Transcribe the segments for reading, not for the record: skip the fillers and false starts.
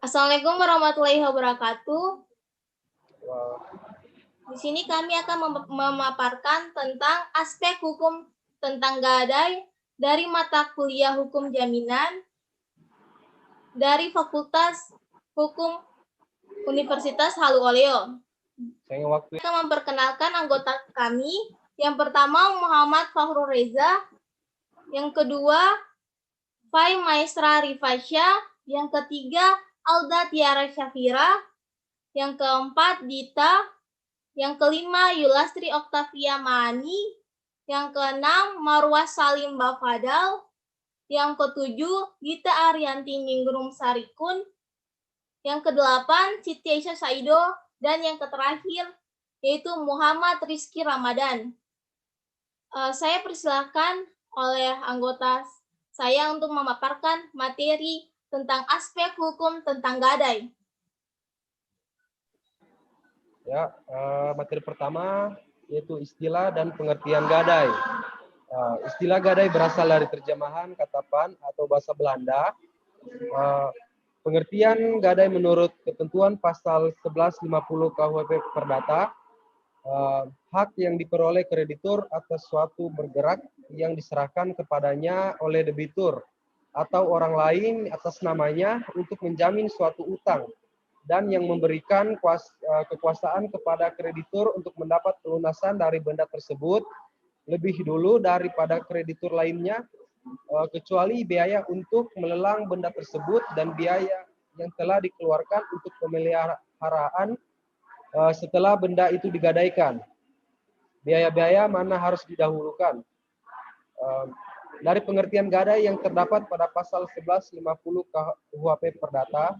Assalamualaikum warahmatullahi wabarakatuh. Wah, Di sini kami akan memaparkan tentang aspek hukum tentang gadai dari mata kuliah hukum jaminan dari Fakultas Hukum Universitas Haluoleo. sayang waktu. Saya akan memperkenalkan anggota kami. Yang pertama Muhammad Fakhrul Reza, yang kedua Fai Maestra Rifasya, yang ketiga Alda Tiara Syafira, yang keempat Dita, yang kelima Yulastri Oktavia Mani, yang keenam Marwah Salim Bafadal, yang ketujuh Gita Arianti Ningrum Sarikun, yang kedelapan Siti Aisyah Saido, dan yang terakhir yaitu Muhammad Rizky Ramadan. Saya persilahkan oleh anggota saya untuk memaparkan materi tentang aspek hukum tentang gadai. Ya, materi pertama yaitu istilah dan pengertian gadai. Istilah gadai berasal dari terjemahan kata pan atau bahasa Belanda. Pengertian gadai menurut ketentuan pasal 1150 KUHP Perdata, hak yang diperoleh kreditur atas suatu bergerak yang diserahkan kepadanya oleh debitur atau orang lain atas namanya untuk menjamin suatu utang, dan yang memberikan kekuasaan kepada kreditur untuk mendapat pelunasan dari benda tersebut lebih dulu daripada kreditur lainnya, kecuali biaya untuk melelang benda tersebut dan biaya yang telah dikeluarkan untuk pemeliharaan setelah benda itu digadaikan. Biaya-biaya mana harus didahulukan. Dari pengertian gadai yang terdapat pada pasal 1150 KUHP Perdata,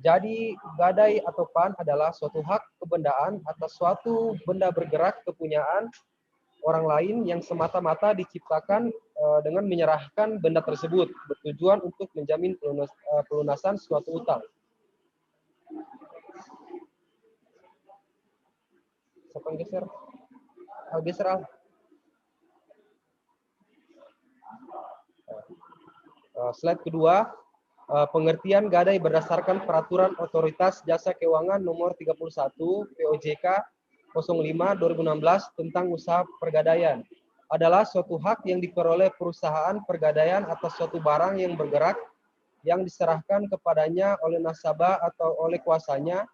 jadi gadai atau pan adalah suatu hak kebendaan atas suatu benda bergerak kepunyaan orang lain yang semata-mata diciptakan dengan menyerahkan benda tersebut bertujuan untuk menjamin pelunasan suatu utang. Siapa yang geser? Geser Al. Slide kedua, pengertian gadai berdasarkan Peraturan Otoritas Jasa Keuangan Nomor 31 POJK 05/2016 tentang usaha pergadaian adalah suatu hak yang diperoleh perusahaan pergadaian atas suatu barang yang bergerak yang diserahkan kepadanya oleh nasabah atau oleh kuasanya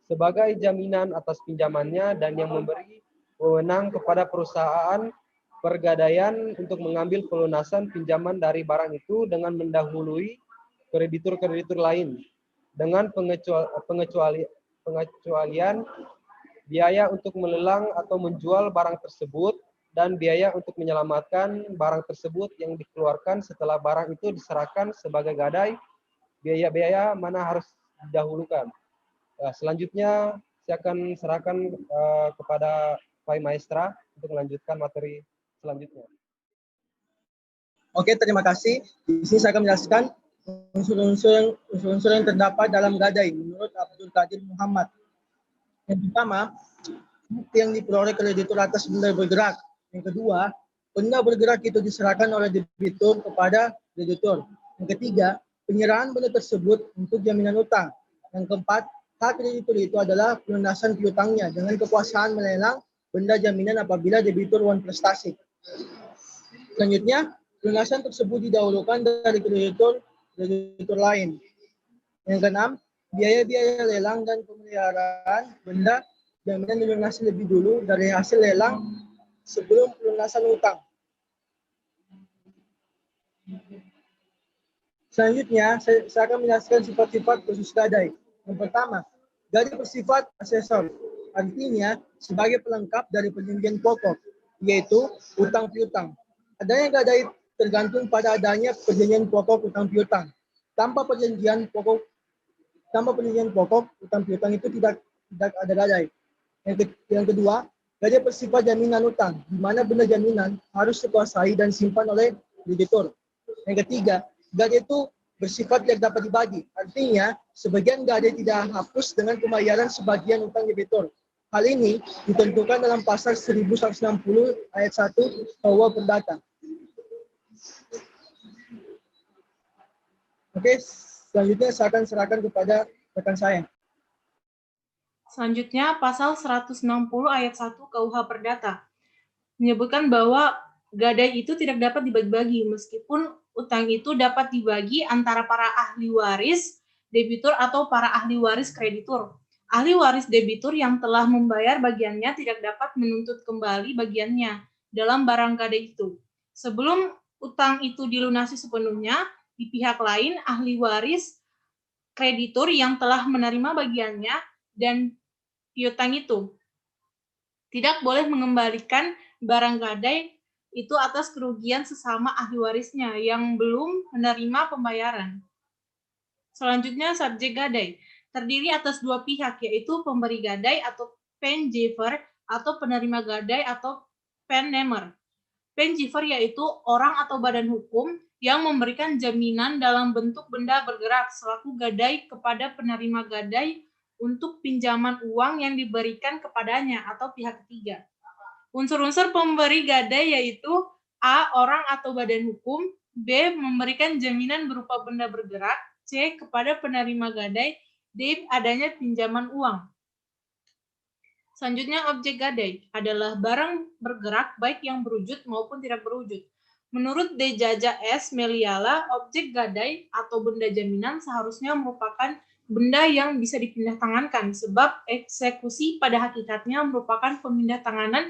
sebagai jaminan atas pinjamannya, dan yang memberi wewenang kepada perusahaan pergadaian untuk mengambil pelunasan pinjaman dari barang itu dengan mendahului kreditur-kreditur lain, dengan pengecualian biaya untuk melelang atau menjual barang tersebut dan biaya untuk menyelamatkan barang tersebut yang dikeluarkan setelah barang itu diserahkan sebagai gadai. Biaya-biaya mana harus didahulukan. Selanjutnya saya akan serahkan kepada Pak Maestra untuk melanjutkan materi selanjutnya. Oke, terima kasih. Di sini saya akan menjelaskan unsur-unsur yang terdapat dalam gadai menurut Abdul Qadir Muhammad. Yang pertama, bukti yang diperoleh kreditur atas benda bergerak. Yang kedua, benda bergerak itu diserahkan oleh debitur kepada kreditur. Yang ketiga, penyerahan benda tersebut untuk jaminan utang. Yang keempat, hak kreditur itu adalah pelunasan piutangnya dengan kekuasaan melelang benda jaminan apabila debitur wan prestasi. Selanjutnya, pelunasan tersebut didahulukan dari kreditur lain. Yang keenam, biaya-biaya lelang dan pemeliharaan benda jaminan dilunasi lebih dulu dari hasil lelang sebelum pelunasan utang. Selanjutnya, saya akan menjelaskan sifat-sifat khusus gadai. Yang pertama, gadai bersifat asesor, artinya sebagai pelengkap dari perjanjian pokok, yaitu utang piutang. Adanya gadai tergantung pada adanya perjanjian pokok utang piutang. Tanpa perjanjian pokok utang piutang itu tidak ada gadai. Yang kedua, gadai bersifat jaminan utang, di mana benda jaminan harus dikuasai dan simpan oleh kreditur. Yang ketiga, gadai itu bersifat yang dapat dibagi, artinya sebagian gadai tidak hapus dengan pembayaran sebagian utang debitur. Hal ini ditentukan dalam pasal 1160 ayat 1 KUH Perdata. Oke, Selanjutnya saya akan serahkan kepada rekan saya. Selanjutnya, pasal 160 ayat 1 KUH Perdata menyebutkan bahwa gadai itu tidak dapat dibagi-bagi, meskipun utang itu dapat dibagi antara para ahli waris, debitur, atau para ahli waris kreditur. Ahli waris debitur yang telah membayar bagiannya tidak dapat menuntut kembali bagiannya dalam barang gadai itu. Sebelum utang itu dilunasi sepenuhnya, di pihak lain, ahli waris kreditur yang telah menerima bagiannya dan piutang itu tidak boleh mengembalikan barang gadai itu atas kerugian sesama ahli warisnya yang belum menerima pembayaran. Selanjutnya, subjek gadai terdiri atas dua pihak, yaitu pemberi gadai atau pengiver atau penerima gadai atau pennemer. Pengiver yaitu orang atau badan hukum yang memberikan jaminan dalam bentuk benda bergerak selaku gadai kepada penerima gadai untuk pinjaman uang yang diberikan kepadanya atau pihak ketiga. Unsur-unsur pemberi gadai yaitu A. Orang atau badan hukum, B. Memberikan jaminan berupa benda bergerak, C. Kepada penerima gadai, D. Adanya pinjaman uang. Selanjutnya, objek gadai adalah barang bergerak baik yang berwujud maupun tidak berwujud. Menurut D. Jaja S. Meliala, objek gadai atau benda jaminan seharusnya merupakan benda yang bisa dipindahtangankan, sebab eksekusi pada hakikatnya merupakan pemindahtanganan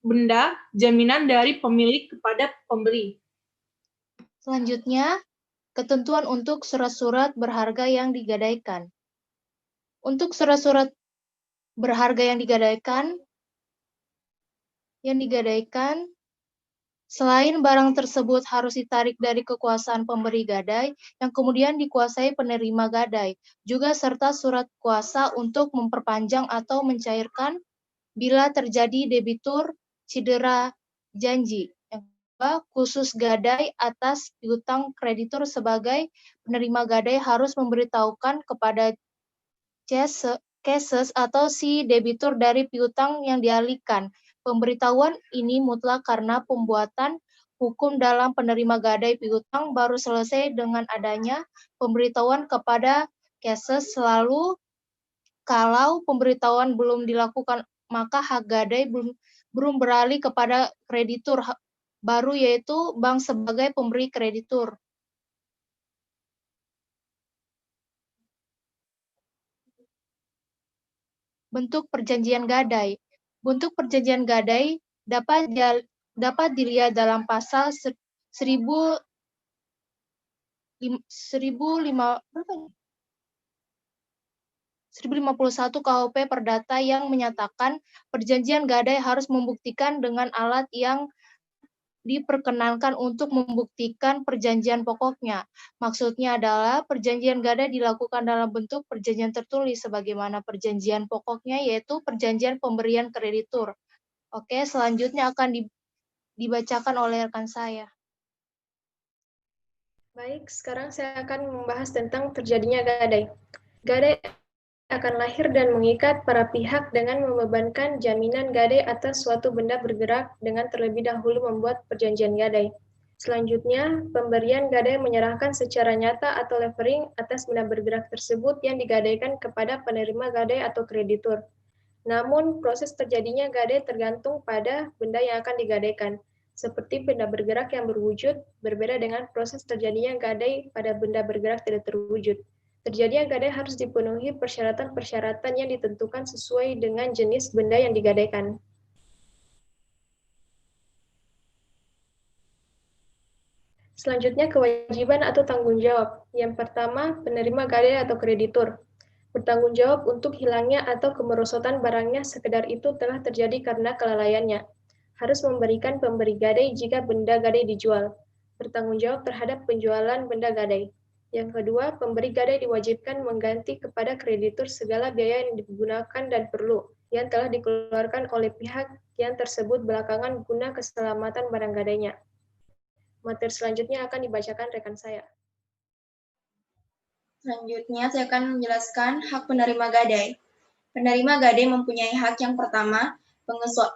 benda jaminan dari pemilik kepada pembeli. Selanjutnya, ketentuan untuk surat-surat berharga yang digadaikan. Untuk surat-surat berharga yang digadaikan, selain barang tersebut harus ditarik dari kekuasaan pemberi gadai yang kemudian dikuasai penerima gadai, juga serta surat kuasa untuk memperpanjang atau mencairkan bila terjadi debitur cedera janji. Yang kedua, khusus gadai atas piutang kreditur sebagai penerima gadai harus memberitahukan kepada cases atau si debitur dari piutang yang dialihkan. Pemberitahuan ini mutlak karena pembuatan hukum dalam penerima gadai piutang baru selesai dengan adanya pemberitahuan kepada cases. Selalu kalau pemberitahuan belum dilakukan, maka hak gadai belum beralih kepada kreditur baru, yaitu bank sebagai pemberi kreditur. Bentuk perjanjian gadai. Bentuk perjanjian gadai dapat dilihat dalam pasal 1051 KUP Perdata yang menyatakan perjanjian gadai harus membuktikan dengan alat yang diperkenankan untuk membuktikan perjanjian pokoknya. Maksudnya adalah perjanjian gadai dilakukan dalam bentuk perjanjian tertulis sebagaimana perjanjian pokoknya, yaitu perjanjian pemberian kreditur. Oke, selanjutnya akan dibacakan oleh rekan saya. Baik, sekarang saya akan membahas tentang terjadinya gadai. Gadai akan lahir dan mengikat para pihak dengan membebankan jaminan gadai atas suatu benda bergerak dengan terlebih dahulu membuat perjanjian gadai. Selanjutnya, pemberian gadai menyerahkan secara nyata atau levering atas benda bergerak tersebut yang digadaikan kepada penerima gadai atau kreditur. Namun, proses terjadinya gadai tergantung pada benda yang akan digadaikan. Seperti benda bergerak yang berwujud, berbeda dengan proses terjadinya gadai pada benda bergerak tidak terwujud. Terjadinya gadai harus dipenuhi persyaratan-persyaratan yang ditentukan sesuai dengan jenis benda yang digadaikan. Selanjutnya, kewajiban atau tanggung jawab. Yang pertama, penerima gadai atau kreditur. Bertanggung jawab untuk hilangnya atau kemerosotan barangnya sekedar itu telah terjadi karena kelalaiannya. Harus memberikan pemberi gadai jika benda gadai dijual. Bertanggung jawab terhadap penjualan benda gadai. Yang kedua, pemberi gadai diwajibkan mengganti kepada kreditur segala biaya yang digunakan dan perlu, yang telah dikeluarkan oleh pihak yang tersebut belakangan guna keselamatan barang gadainya. Materi selanjutnya akan dibacakan rekan saya. Selanjutnya, saya akan menjelaskan hak penerima gadai. Penerima gadai mempunyai hak yang pertama,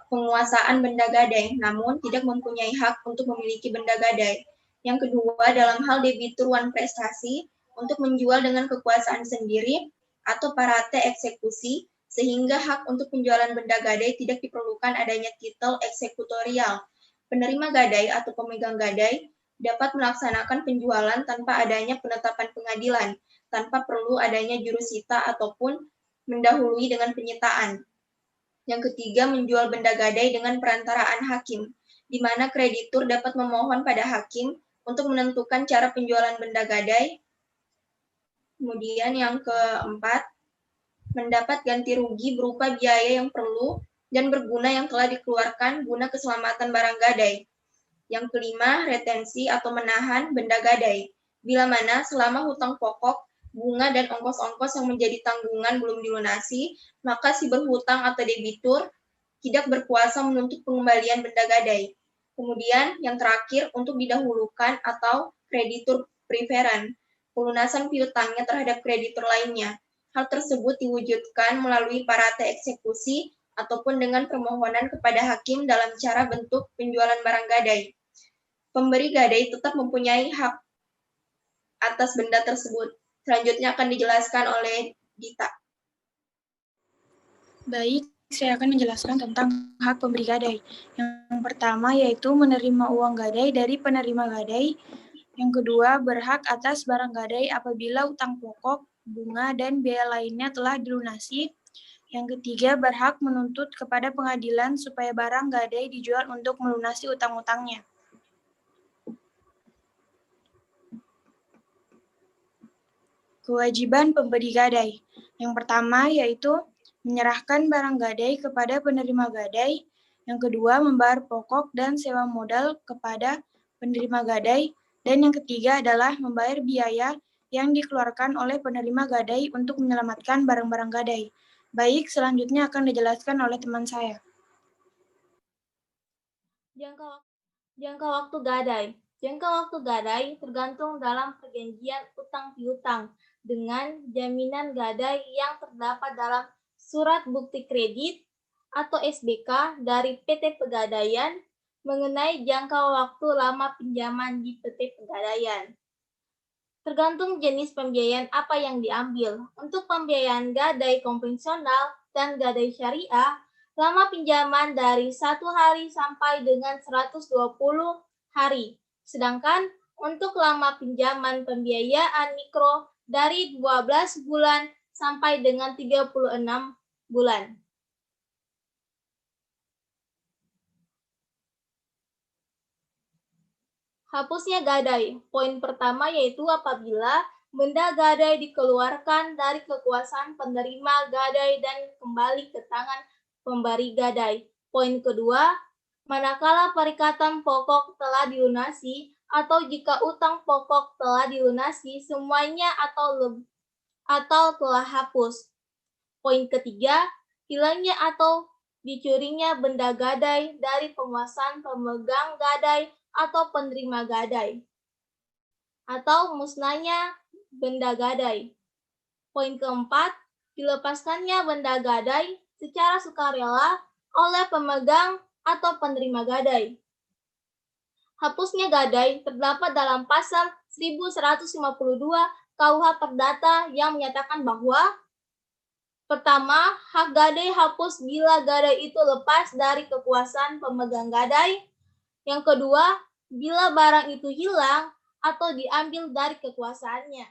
penguasaan benda gadai, namun tidak mempunyai hak untuk memiliki benda gadai. Yang kedua, dalam hal debitur wan prestasi, untuk menjual dengan kekuasaan sendiri atau parate eksekusi, sehingga hak untuk penjualan benda gadai tidak diperlukan adanya titel eksekutorial. Penerima gadai atau pemegang gadai dapat melaksanakan penjualan tanpa adanya penetapan pengadilan, tanpa perlu adanya jurusita ataupun mendahului dengan penyitaan. Yang ketiga, menjual benda gadai dengan perantaraan hakim, di mana kreditur dapat memohon pada hakim untuk menentukan cara penjualan benda gadai. Kemudian yang keempat, mendapat ganti rugi berupa biaya yang perlu dan berguna yang telah dikeluarkan guna keselamatan barang gadai. Yang kelima, retensi atau menahan benda gadai, bila mana selama hutang pokok, bunga dan ongkos-ongkos yang menjadi tanggungan belum dilunasi, maka si berhutang atau debitur tidak berkuasa menuntut pengembalian benda gadai. Kemudian yang terakhir, untuk didahulukan atau kreditur preferan, pelunasan piutangnya terhadap kreditur lainnya. Hal tersebut diwujudkan melalui parate eksekusi ataupun dengan permohonan kepada hakim dalam cara bentuk penjualan barang gadai. Pemberi gadai tetap mempunyai hak atas benda tersebut. Selanjutnya akan dijelaskan oleh Dita. Baik, saya akan menjelaskan tentang hak pemberi gadai. Yang pertama yaitu menerima uang gadai dari penerima gadai. Yang kedua, berhak atas barang gadai apabila utang pokok, bunga, dan biaya lainnya telah dilunasi. Yang ketiga, berhak menuntut kepada pengadilan supaya barang gadai dijual untuk melunasi utang-utangnya. Kewajiban pemberi gadai. Yang pertama yaitu menyerahkan barang gadai kepada penerima gadai. Yang kedua, membayar pokok dan sewa modal kepada penerima gadai. Dan yang ketiga adalah membayar biaya yang dikeluarkan oleh penerima gadai untuk menyelamatkan barang-barang gadai. Baik, selanjutnya akan dijelaskan oleh teman saya. Jangka waktu gadai. Jangka waktu gadai tergantung dalam perjanjian utang piutang dengan jaminan gadai yang terdapat dalam surat bukti kredit atau SBK dari PT Pegadaian mengenai jangka waktu lama pinjaman di PT Pegadaian. Tergantung jenis pembiayaan apa yang diambil. Untuk pembiayaan gadai konvensional dan gadai syariah, lama pinjaman dari 1 hari sampai dengan 120 hari. Sedangkan untuk lama pinjaman pembiayaan mikro dari 12 bulan sampai dengan 36 bulan. Hapusnya gadai. Poin pertama yaitu apabila benda gadai dikeluarkan dari kekuasaan penerima gadai dan kembali ke tangan pemberi gadai. Poin kedua, manakala perikatan pokok telah dilunasi atau jika utang pokok telah dilunasi semuanya atau telah hapus. Poin ketiga, hilangnya atau dicurinya benda gadai dari penguasaan pemegang gadai atau penerima gadai, atau musnahnya benda gadai. Poin keempat, dilepaskannya benda gadai secara sukarela oleh pemegang atau penerima gadai. Hapusnya gadai terdapat dalam pasal 1152 KUH Perdata yang menyatakan bahwa pertama, hak gadai hapus bila gadai itu lepas dari kekuasaan pemegang gadai. Yang kedua, bila barang itu hilang atau diambil dari kekuasaannya.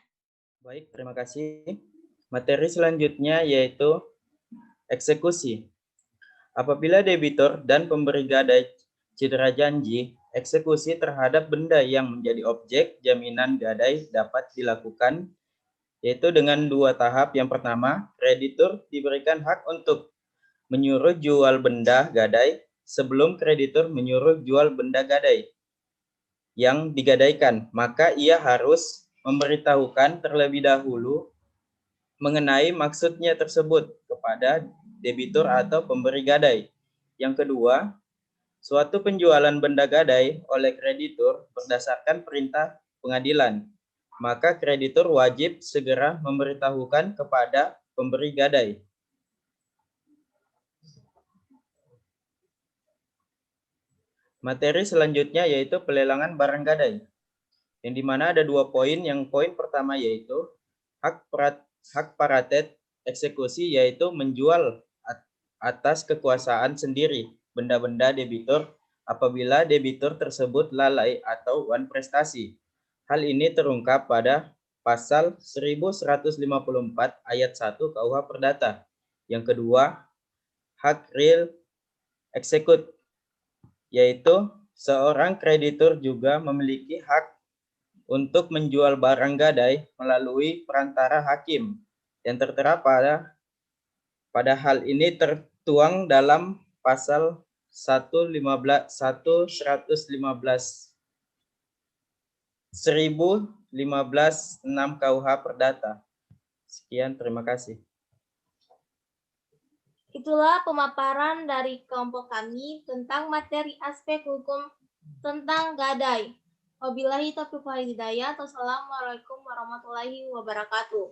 Baik, terima kasih. Materi selanjutnya yaitu eksekusi. Apabila debitur dan pemberi gadai cedera janji, eksekusi terhadap benda yang menjadi objek jaminan gadai dapat dilakukan, yaitu dengan 2 tahap. Yang pertama, kreditur diberikan hak untuk menyuruh jual benda gadai sebelum kreditur menyuruh jual benda gadai yang digadaikan, maka ia harus memberitahukan terlebih dahulu mengenai maksudnya tersebut kepada debitur atau pemberi gadai. Yang kedua, suatu penjualan benda gadai oleh kreditur berdasarkan perintah pengadilan, maka kreditur wajib segera memberitahukan kepada pemberi gadai. Materi selanjutnya yaitu pelelangan barang gadai. yang dimana ada 2 poin. Yang poin pertama yaitu hak paratet eksekusi, yaitu menjual atas kekuasaan sendiri benda-benda debitur apabila debitur tersebut lalai atau wan prestasi. Hal ini terungkap pada pasal 1154 ayat 1 KUH Perdata. Yang kedua, hak real execute, yaitu seorang kreditur juga memiliki hak untuk menjual barang gadai melalui perantara hakim yang tertera pada hal ini tertuang dalam pasal 1115 6 KUH Perdata. Sekian, terima kasih. Itulah pemaparan dari kelompok kami tentang materi aspek hukum tentang gadai. Wabillahi taufiq wal hidayah. Wassalamualaikum warahmatullahi wabarakatuh.